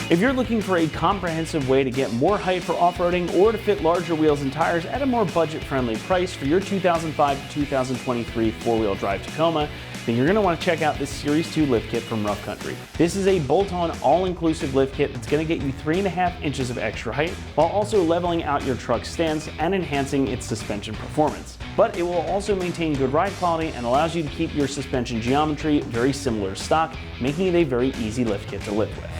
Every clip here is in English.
If you're looking for a comprehensive way to get more height for off-roading or to fit larger wheels and tires at a more budget-friendly price for your 2005 to 2023 four-wheel drive Tacoma, then you're going to want to check out this Series 2 lift kit from Rough Country. This is a bolt-on all-inclusive lift kit that's going to get you 3.5 inches of extra height while also leveling out your truck's stance and enhancing its suspension performance. But it will also maintain good ride quality and allows you to keep your suspension geometry very similar to stock, making it a very easy lift kit to lift with.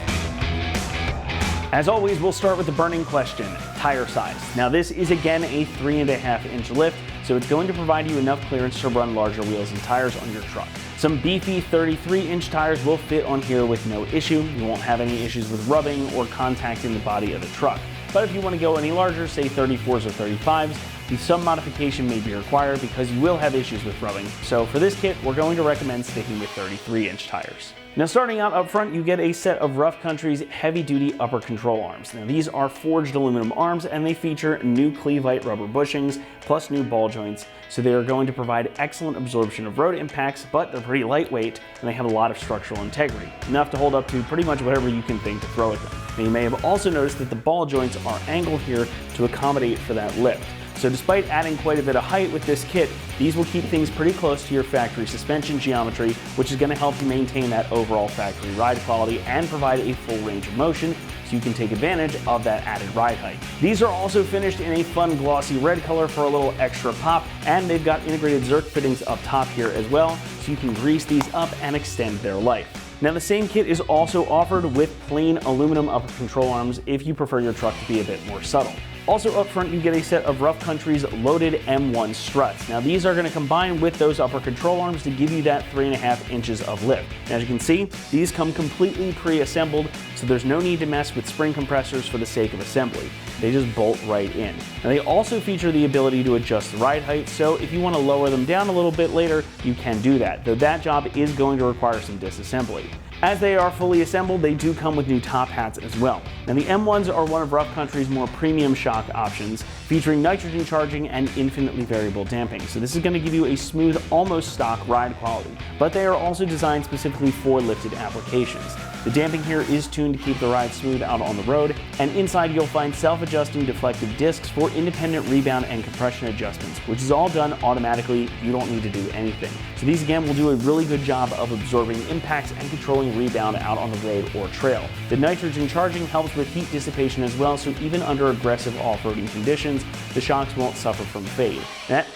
As always, we'll start with the burning question, tire size. Now this is again a 3.5 inch lift, so it's going to provide you enough clearance to run larger wheels and tires on your truck. Some beefy 33-inch tires will fit on here with no issue. You won't have any issues with rubbing or contacting the body of the truck. But if you want to go any larger, say 34s or 35s, some modification may be required because you will have issues with rubbing. So for this kit, we're going to recommend sticking with 33-inch tires. Now starting out up front, you get a set of Rough Country's heavy-duty upper control arms. Now these are forged aluminum arms and they feature new Cleveite rubber bushings plus new ball joints. So they are going to provide excellent absorption of road impacts, but they're pretty lightweight and they have a lot of structural integrity, enough to hold up to pretty much whatever you can think to throw at them. Now you may have also noticed that the ball joints are angled here to accommodate for that lift. So despite adding quite a bit of height with this kit, these will keep things pretty close to your factory suspension geometry, which is going to help you maintain that overall factory ride quality and provide a full range of motion so you can take advantage of that added ride height. These are also finished in a fun glossy red color for a little extra pop, and they've got integrated Zerk fittings up top here as well, so you can grease these up and extend their life. Now the same kit is also offered with plain aluminum upper control arms if you prefer your truck to be a bit more subtle. Also up front, you get a set of Rough Country's loaded M1 struts. Now these are going to combine with those upper control arms to give you that 3.5 inches of lift. And as you can see, these come completely pre-assembled, so there's no need to mess with spring compressors for the sake of assembly. They just bolt right in. Now they also feature the ability to adjust the ride height, so if you want to lower them down a little bit later, you can do that, though that job is going to require some disassembly. As they are fully assembled, they do come with new top hats as well. Now the M1s are one of Rough Country's more premium shock options, featuring nitrogen charging and infinitely variable damping. So this is going to give you a smooth, almost stock ride quality. But they are also designed specifically for lifted applications. The damping here is tuned to keep the ride smooth out on the road, and inside you'll find self-adjusting deflective discs for independent rebound and compression adjustments, which is all done automatically. You don't need to do anything. So these again will do a really good job of absorbing impacts and controlling rebound out on the road or trail. The nitrogen charging helps with heat dissipation as well, so even under aggressive off-roading conditions, the shocks won't suffer from fade.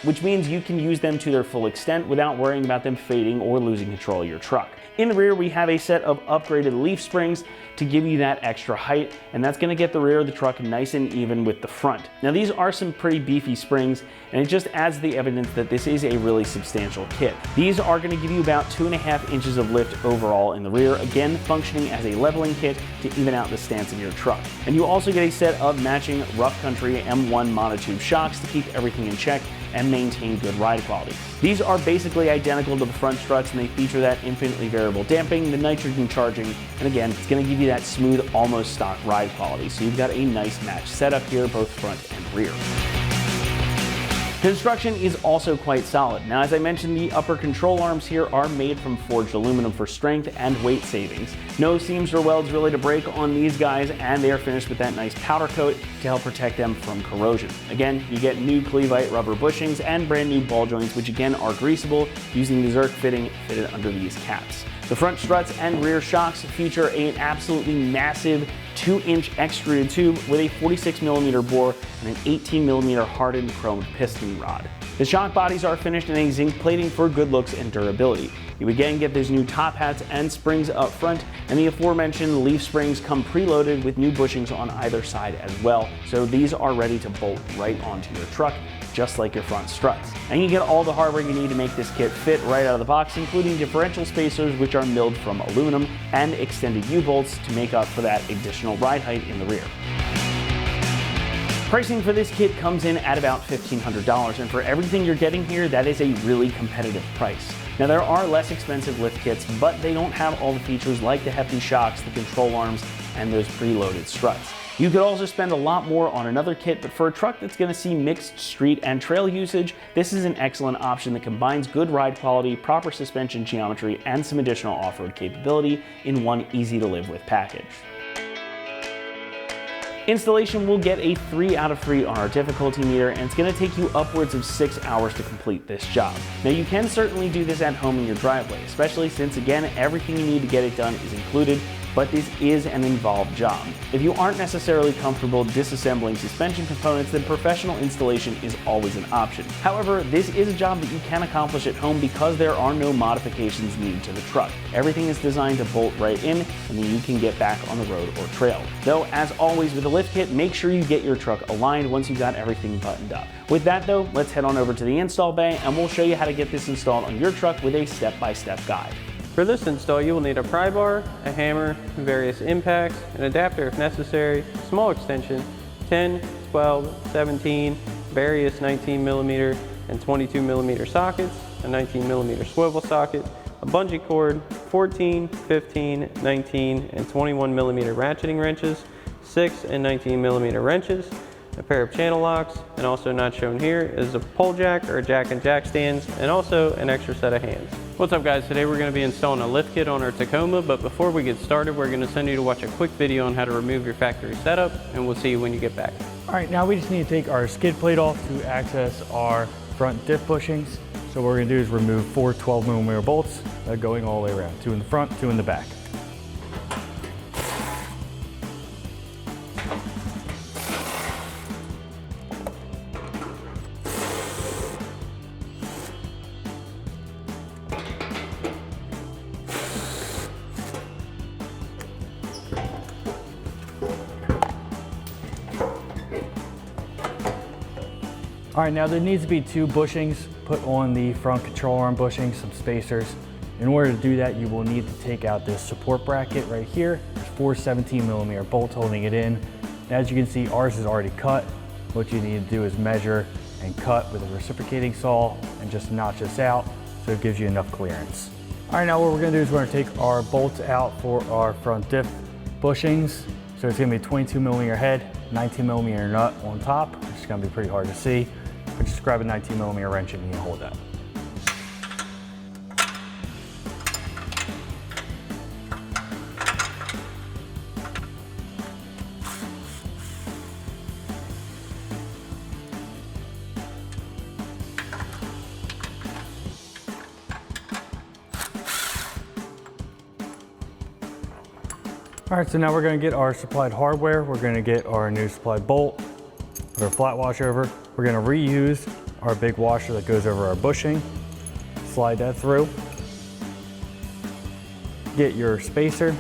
Which means you can use them to their full extent without worrying about them fading or losing control of your truck. In the rear, we have a set of upgraded leaf springs to give you that extra height, and that's going to get the rear of the truck nice and even with the front. Now these are some pretty beefy springs, and it just adds the evidence that this is a really substantial kit. These are going to give you about 2.5 inches of lift overall in the rear, again functioning as a leveling kit to even out the stance of your truck. And you also get a set of matching Rough Country M1 Monotube shocks to keep everything in check and maintain good ride quality. These are basically identical to the front struts, and they feature that infinitely variable damping, the nitrogen charging, and again, it's going to give you that smooth, almost stock ride quality. So you've got a nice match setup here, both front and rear. Construction is also quite solid. Now, as I mentioned, the upper control arms here are made from forged aluminum for strength and weight savings. No seams or welds really to break on these guys, and they are finished with that nice powder coat to help protect them from corrosion. Again, you get new Cleveite rubber bushings and brand new ball joints, which again are greasable using the Zerk fitting fitted under these caps. The front struts and rear shocks feature an absolutely massive 2-inch extruded tube with a 46mm bore and an 18mm hardened chromed piston rod. The shock bodies are finished in a zinc plating for good looks and durability. You again get those new top hats and springs up front, and the aforementioned leaf springs come preloaded with new bushings on either side as well, so these are ready to bolt right onto your truck, just like your front struts. And you get all the hardware you need to make this kit fit right out of the box, including differential spacers, which are milled from aluminum, and extended U-bolts to make up for that additional ride height in the rear. Pricing for this kit comes in at about $1,500, and for everything you're getting here, that is a really competitive price. Now there are less expensive lift kits, but they don't have all the features like the hefty shocks, the control arms, and those preloaded struts. You could also spend a lot more on another kit, but for a truck that's going to see mixed street and trail usage, this is an excellent option that combines good ride quality, proper suspension geometry, and some additional off-road capability in one easy-to-live-with package. Installation will get a 3 out of 3 on our difficulty meter, and it's going to take you upwards of 6 hours to complete this job. Now you can certainly do this at home in your driveway, especially since again everything you need to get it done is included, but this is an involved job. If you aren't necessarily comfortable disassembling suspension components, then professional installation is always an option. However, this is a job that you can accomplish at home because there are no modifications needed to the truck. Everything is designed to bolt right in, and then you can get back on the road or trail. Though, as always with a lift kit, make sure you get your truck aligned once you've got everything buttoned up. With that though, let's head on over to the install bay and we'll show you how to get this installed on your truck with a step-by-step guide. For this install, you will need a pry bar, a hammer, various impacts, an adapter if necessary, a small extension, 10, 12, 17, various 19mm and 22mm sockets, a 19mm swivel socket, a bungee cord, 14, 15, 19, and 21mm ratcheting wrenches, 6 and 19mm wrenches, a pair of channel locks, and also not shown here is a pole jack or a jack and jack stands, and also an extra set of hands. What's up guys, today we're going to be installing a lift kit on our Tacoma, but before we get started we're going to send you to watch a quick video on how to remove your factory setup, and we'll see you when you get back. Alright, now we just need to take our skid plate off to access our front diff bushings. So what we're going to do is remove 4 12mm bolts going all the way around, 2 in the front, 2 in the back. All right, now there needs to be 2 bushings put on the front control arm bushing, some spacers. In order to do that, you will need to take out this support bracket right here. There's 4 17mm bolts holding it in. And as you can see, ours is already cut. What you need to do is measure and cut with a reciprocating saw and just notch this out so it gives you enough clearance. All right, now what we're gonna do is we're gonna take our bolts out for our front diff bushings. So it's gonna be a 22mm head, 19mm nut on top, which is gonna be pretty hard to see. But just grab a 19mm wrench and you can hold that. All right, so now we're gonna get our supplied hardware. We're gonna get our new supplied bolt, put our flat washer over. We're gonna reuse our big washer that goes over our bushing, slide that through. Get your spacer,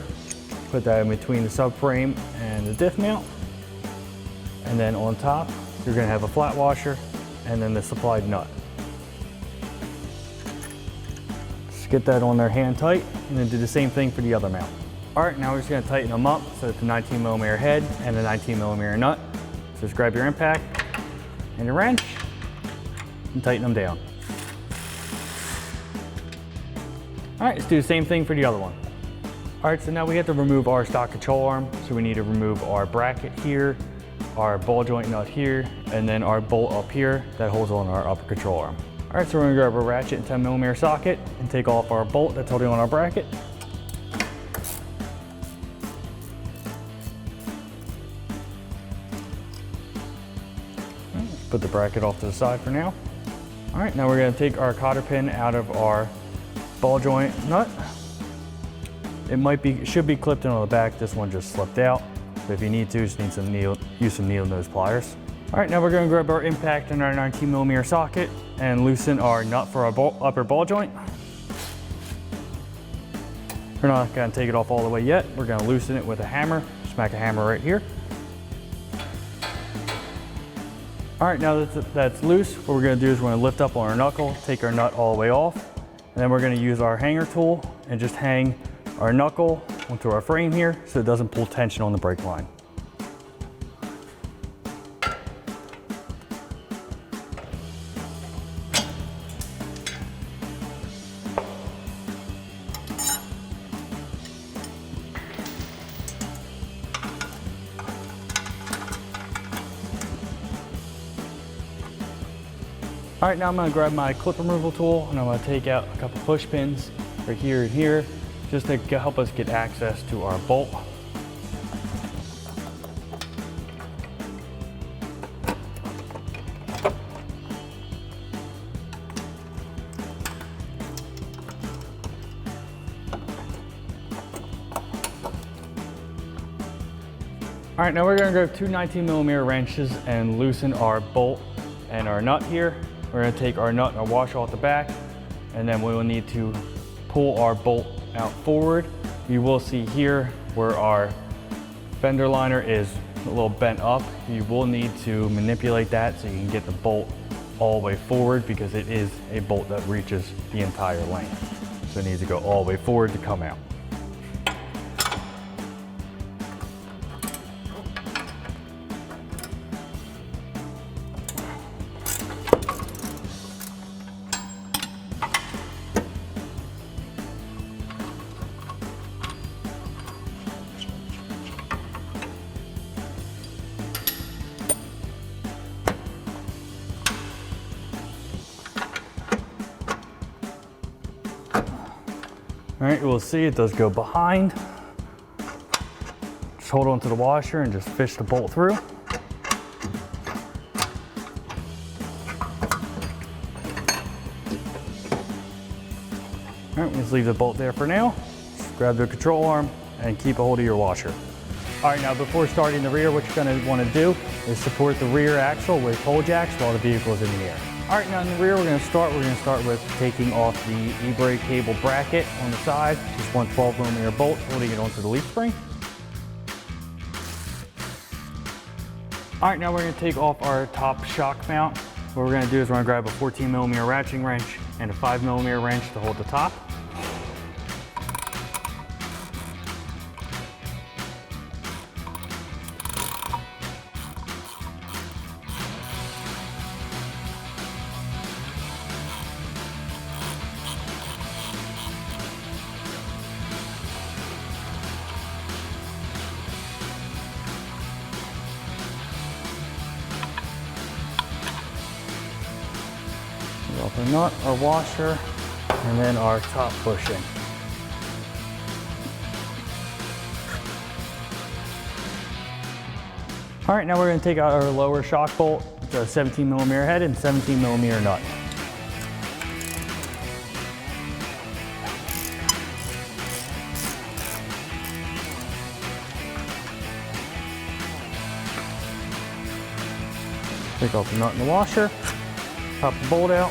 put that in between the subframe and the diff mount. And then on top, you're gonna have a flat washer and then the supplied nut. Just get that on there hand tight and then do the same thing for the other mount. All right, now we're just gonna tighten them up so it's a 19mm head and a 19mm nut. So just grab your impact and your wrench and tighten them down. All right, let's do the same thing for the other one. All right, so now we have to remove our stock control arm. So we need to remove our bracket here, our ball joint nut here, and then our bolt up here that holds on our upper control arm. All right, so we're gonna grab our ratchet and 10mm socket and take off our bolt that's holding on our bracket. Put the bracket off to the side for now. All right, now we're gonna take our cotter pin out of our ball joint nut. It should be clipped in on the back. This one just slipped out. But if you need to, just need some use some needle nose pliers. All right, now we're gonna grab our impact and our 19mm socket and loosen our nut for our upper ball joint. We're not gonna take it off all the way yet. We're gonna loosen it with a hammer. Smack a hammer right here. All right, now that that's loose, what we're gonna do is we're gonna lift up on our knuckle, take our nut all the way off, and then we're gonna use our hanger tool and just hang our knuckle onto our frame here so it doesn't pull tension on the brake line. All right, now I'm gonna grab my clip removal tool and I'm gonna take out a couple push pins right here and here, just to help us get access to our bolt. All right, now we're gonna grab two 19mm wrenches and loosen our bolt and our nut here. We're gonna take our nut and our washer off the back, and then we will need to pull our bolt out forward. You will see here where our fender liner is a little bent up. You will need to manipulate that so you can get the bolt all the way forward, because it is a bolt that reaches the entire length. So it needs to go all the way forward to come out. All right, we'll see it does go behind. Just hold on to the washer and just fish the bolt through. All right, just leave the bolt there for now. Just grab the control arm and keep a hold of your washer. All right, now before starting the rear, what you're gonna wanna do is support the rear axle with pole jacks while the vehicle is in the air. All right, now in the rear, we're gonna start with taking off the e-brake cable bracket on the side. Just one 12mm bolt holding it onto the leaf spring. All right, now we're gonna take off our top shock mount. What we're gonna do is we're gonna grab a 14mm ratcheting wrench and a 5mm wrench to hold the top. Off our nut, our washer, and then our top bushing. All right, now we're going to take out our lower shock bolt with a 17mm head and 17mm nut. Take off the nut and the washer, pop the bolt out.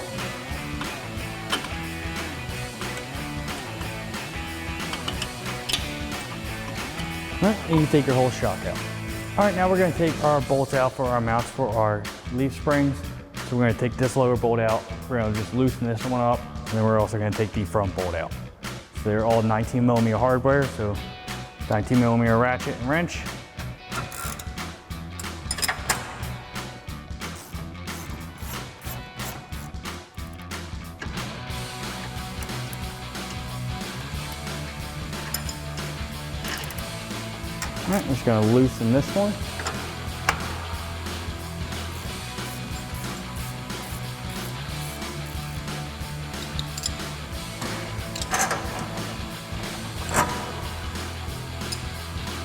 All right, and you take your whole shock out. All right, now we're gonna take our bolts out for our mounts for our leaf springs. So we're gonna take this lower bolt out. We're gonna just loosen this one up, and then we're also gonna take the front bolt out. So they're all 19mm hardware, so 19mm ratchet and wrench. All right, I'm just gonna loosen this one.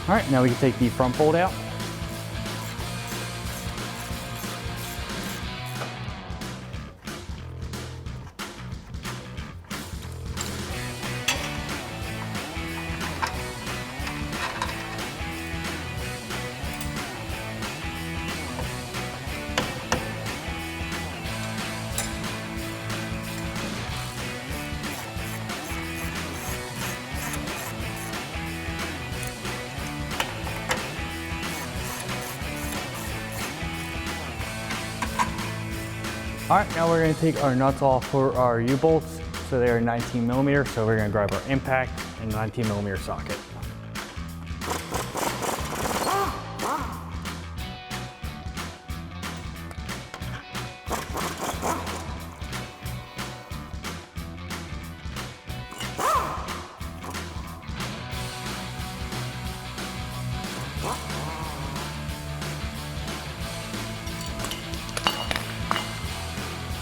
All right, now we can take the front bolt out. All right, now we're gonna take our nuts off for our U-bolts. So they are 19mm, so we're gonna grab our impact and 19mm socket.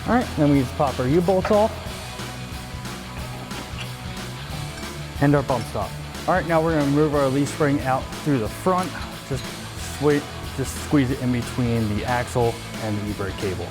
All right, then we just pop our U-bolts off and our bump stop. All right, now we're gonna move our leaf spring out through the front. Just squeeze it in between the axle and the e-brake cable.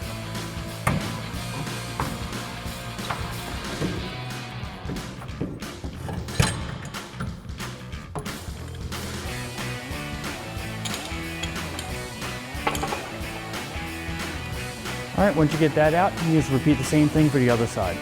All right, once you get that out, you just repeat the same thing for the other side.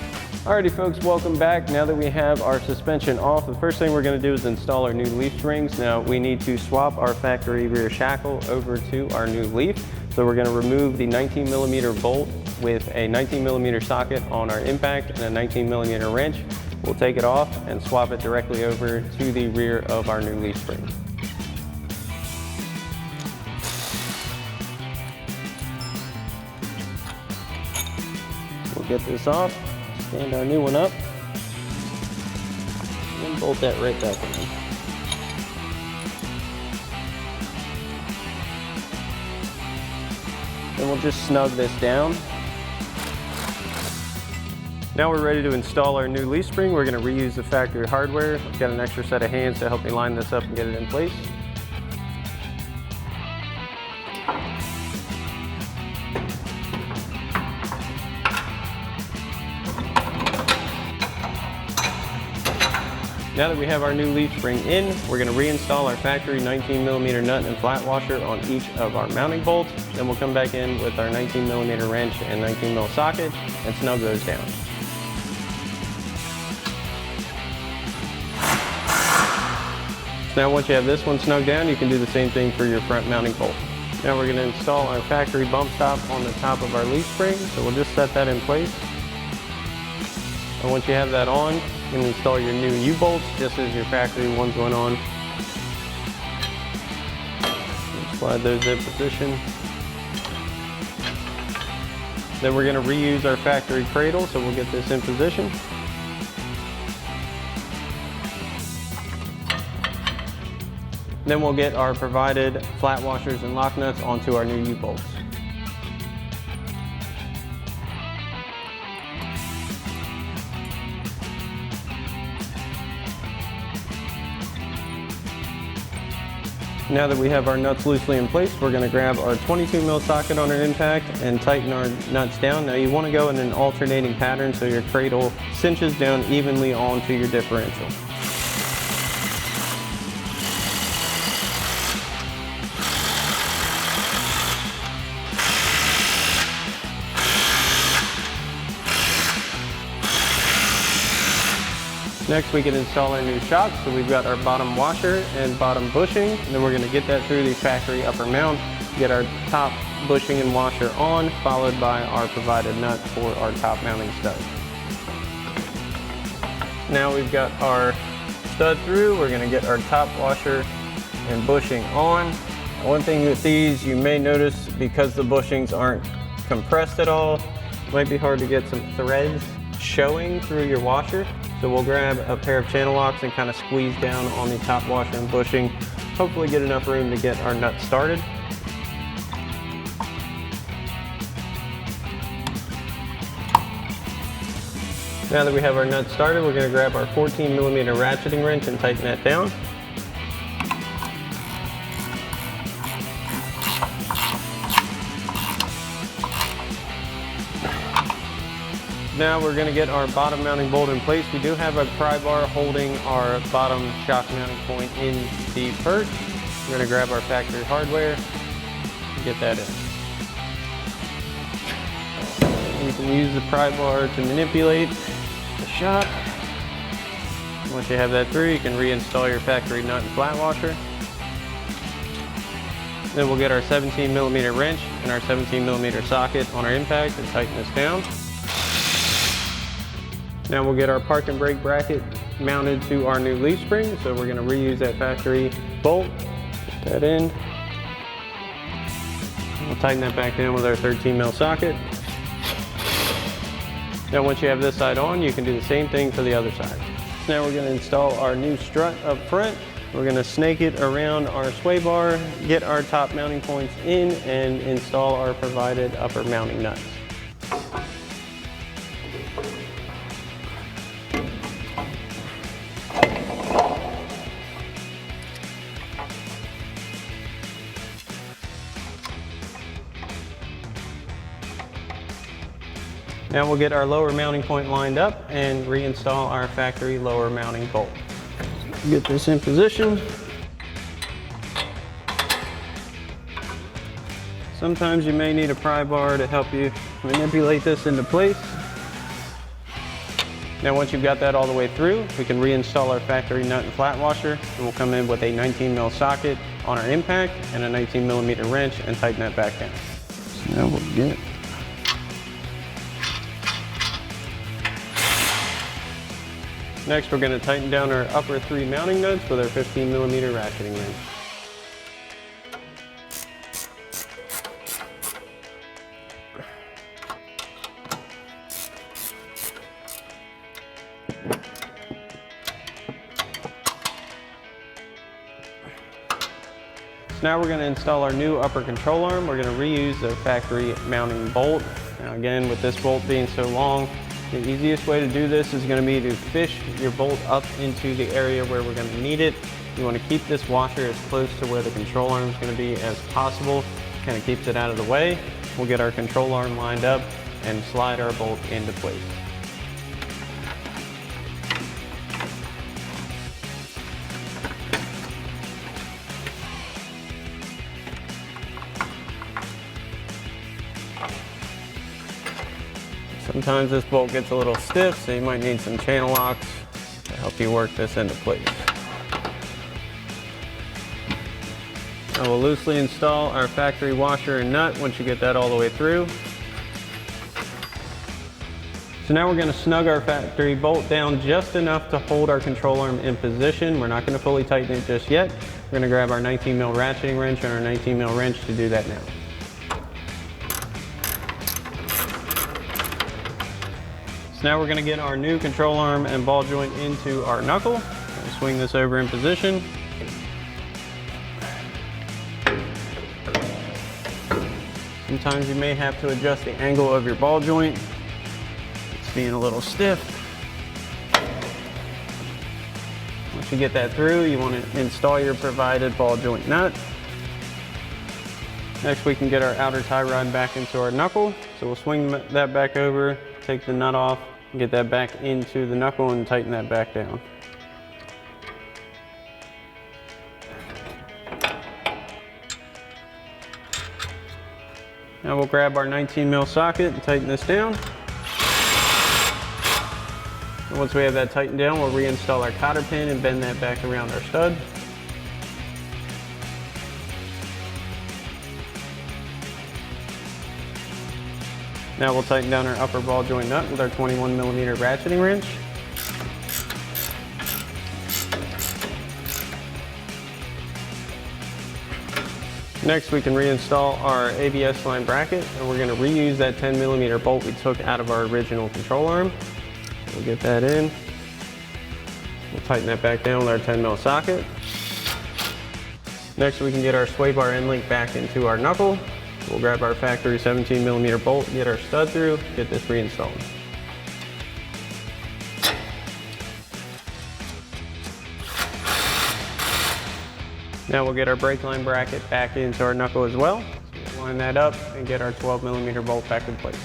Alrighty folks, welcome back. Now that we have our suspension off, the first thing we're going to do is install our new leaf springs. Now we need to swap our factory rear shackle over to our new leaf. So we're going to remove the 19mm bolt with a 19mm socket on our impact and a 19mm wrench. We'll take it off and swap it directly over to the rear of our new leaf spring. We'll get this off. Stand our new one up, and bolt that right back in. Then we'll just snug this down. Now we're ready to install our new leaf spring. We're going to reuse the factory hardware. I've got an extra set of hands to help me line this up and get it in place. Now that we have our new leaf spring in, we're going to reinstall our factory 19mm nut and flat washer on each of our mounting bolts. Then we'll come back in with our 19mm wrench and 19mm socket and snug those down. Now once you have this one snug down, you can do the same thing for your front mounting bolt. Now we're going to install our factory bump stop on the top of our leaf spring, so we'll just set that in place. And once you have that on, you can install your new U-bolts just as your factory ones went on. Slide those in position. Then we're going to reuse our factory cradle, so we'll get this in position. Then we'll get our provided flat washers and lock nuts onto our new U-bolts. Now that we have our nuts loosely in place, we're going to grab our 22mm socket on our impact and tighten our nuts down. Now you want to go in an alternating pattern so your cradle cinches down evenly onto your differential. Next we can install our new shocks. So we've got our bottom washer and bottom bushing, and then we're going to get that through the factory upper mount, get our top bushing and washer on, followed by our provided nut for our top mounting stud. Now we've got our stud through, we're going to get our top washer and bushing on. One thing with these, you may notice because the bushings aren't compressed at all, it might be hard to get some threads showing through your washer. So we'll grab a pair of channel locks and kind of squeeze down on the top washer and bushing, hopefully get enough room to get our nut started. Now that we have our nut started, we're going to grab our 14mm ratcheting wrench and tighten that down. Now we're going to get our bottom mounting bolt in place. We do have a pry bar holding our bottom shock mounting point in the perch. We're going to grab our factory hardware and get that in. You can use the pry bar to manipulate the shock. Once you have that through, you can reinstall your factory nut and flat washer. Then we'll get our 17mm wrench and our 17mm socket on our impact and tighten this down. Now we'll get our park and brake bracket mounted to our new leaf spring. So we're going to reuse that factory bolt, put that in. We'll tighten that back down with our 13mm socket. Now once you have this side on, you can do the same thing for the other side. Now we're going to install our new strut up front. We're going to snake it around our sway bar, get our top mounting points in, and install our provided upper mounting nuts. Now we'll get our lower mounting point lined up and reinstall our factory lower mounting bolt. Get this in position. Sometimes you may need a pry bar to help you manipulate this into place. Now once you've got that all the way through, we can reinstall our factory nut and flat washer, and we'll come in with a 19 mil socket on our impact and a 19 millimeter wrench and tighten that back down. So now we'll get Next, we're going to tighten down our upper 3 mounting nuts with our 15 millimeter ratcheting wrench. So now we're going to install our new upper control arm. We're going to reuse the factory mounting bolt. Now again, with this bolt being so long, the easiest way to do this is going to be to fish your bolt up into the area where we're going to need it. You want to keep this washer as close to where the control arm is going to be as possible. Kind of keeps it out of the way. We'll get our control arm lined up and slide our bolt into place. Sometimes this bolt gets a little stiff, so you might need some channel locks to help you work this into place. Now we'll loosely install our factory washer and nut once you get that all the way through. So now we're going to snug our factory bolt down just enough to hold our control arm in position. We're not going to fully tighten it just yet. We're going to grab our 19 mil ratcheting wrench and our 19 mil wrench to do that now. So now we're going to get our new control arm and ball joint into our knuckle. We'll swing this over in position. Sometimes you may have to adjust the angle of your ball joint. It's being a little stiff. Once you get that through, you want to install your provided ball joint nut. Next, we can get our outer tie rod back into our knuckle. So we'll swing that back over, take the nut off, and get that back into the knuckle and tighten that back down. Now we'll grab our 19 mil socket and tighten this down. And once we have that tightened down, we'll reinstall our cotter pin and bend that back around our stud. Now we'll tighten down our upper ball joint nut with our 21 millimeter ratcheting wrench. Next, we can reinstall our ABS line bracket, and we're going to reuse that 10 millimeter bolt we took out of our original control arm. So we'll get that in. We'll tighten that back down with our 10 mil socket. Next, we can get our sway bar end link back into our knuckle. We'll grab our factory 17 millimeter bolt, get our stud through, get this reinstalled. Now we'll get our brake line bracket back into our knuckle as well. So we'll line that up and get our 12 millimeter bolt back in place.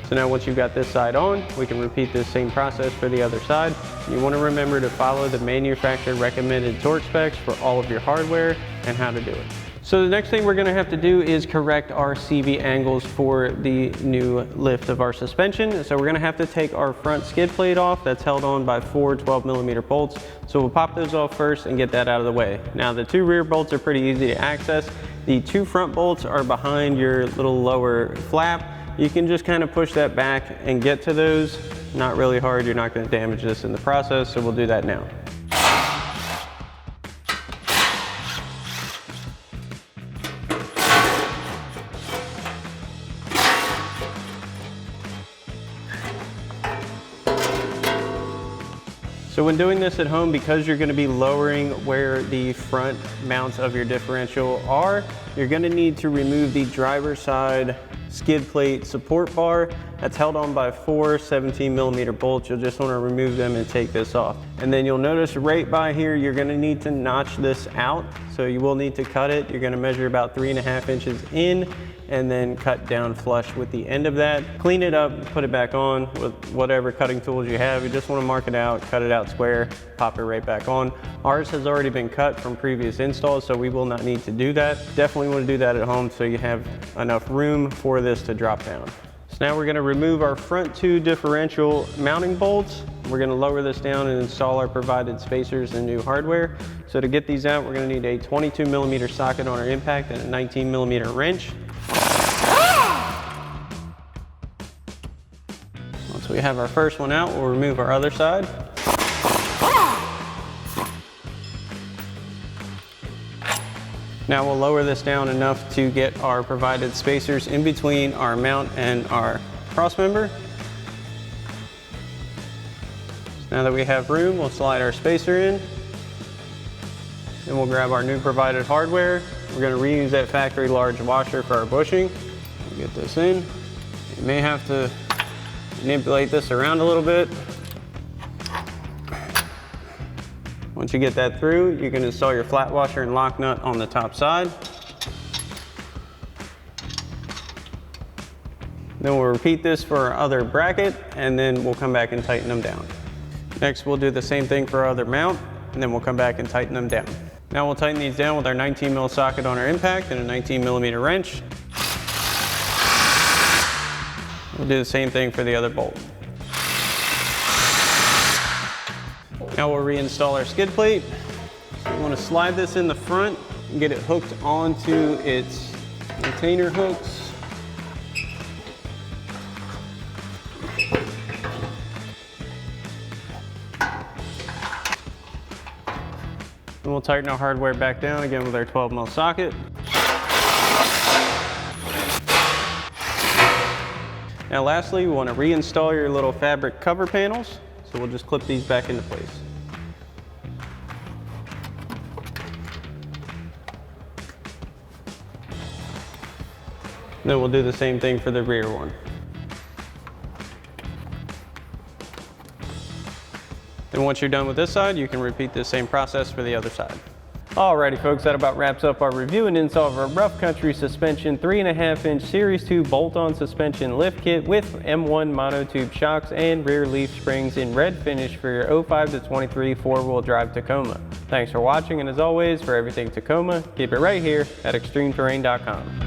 So now once you've got this side on, we can repeat this same process for the other side. You want to remember to follow the manufacturer recommended torque specs for all of your hardware and how to do it. So the next thing we're going to have to do is correct our CV angles for the new lift of our suspension. So we're going to have to take our front skid plate off that's held on by 4 12 millimeter bolts. So we'll pop those off first and get that out of the way. Now the 2 rear bolts are pretty easy to access. The 2 front bolts are behind your little lower flap. You can just kind of push that back and get to those. Not really hard, you're not going to damage this in the process, so we'll do that now. So when doing this at home, because you're going to be lowering where the front mounts of your differential are, you're going to need to remove the driver's side skid plate support bar That's held on by 4 17mm bolts. You'll just want to remove them and take this off. And then you'll notice right by here, you're going to need to notch this out. So you will need to cut it. You're going to measure about 3.5 inches in and then cut down flush with the end of that. Clean it up, put it back on with whatever cutting tools you have. You just want to mark it out, cut it out square, pop it right back on. Ours has already been cut from previous installs, so we will not need to do that. Definitely want to do that at home so you have enough room for this to drop down. So now we're going to remove our front 2 differential mounting bolts. We're going to lower this down and install our provided spacers and new hardware. So to get these out, we're going to need a 22mm socket on our impact and a 19mm wrench. Once we have our first one out, we'll remove our other side. Now we'll lower this down enough to get our provided spacers in between our mount and our cross member. So now that we have room, we'll slide our spacer in. Then we'll grab our new provided hardware. We're going to reuse that factory large washer for our bushing. We'll get this in. You may have to manipulate this around a little bit. Once you get that through, you can install your flat washer and lock nut on the top side. Then we'll repeat this for our other bracket, and then we'll come back and tighten them down. Next, we'll do the same thing for our other mount, and then we'll come back and tighten them down. Now we'll tighten these down with our 19mm socket on our impact and a 19mm wrench. We'll do the same thing for the other bolt. Now we'll reinstall our skid plate. So we want to slide this in the front and get it hooked onto its retainer hooks. And we'll tighten our hardware back down again with our 12mm socket. Now lastly, we want to reinstall your little fabric cover panels. So we'll just clip these back into place. Then we'll do the same thing for the rear one. Then once you're done with this side, you can repeat the same process for the other side. Alrighty folks, that about wraps up our review and install of our Rough Country Suspension 3.5-inch Series 2 bolt-on suspension lift kit with M1 monotube shocks and rear leaf springs in red finish for your 05 to 23 four-wheel drive Tacoma. Thanks for watching, and as always, for everything Tacoma, keep it right here at ExtremeTerrain.com.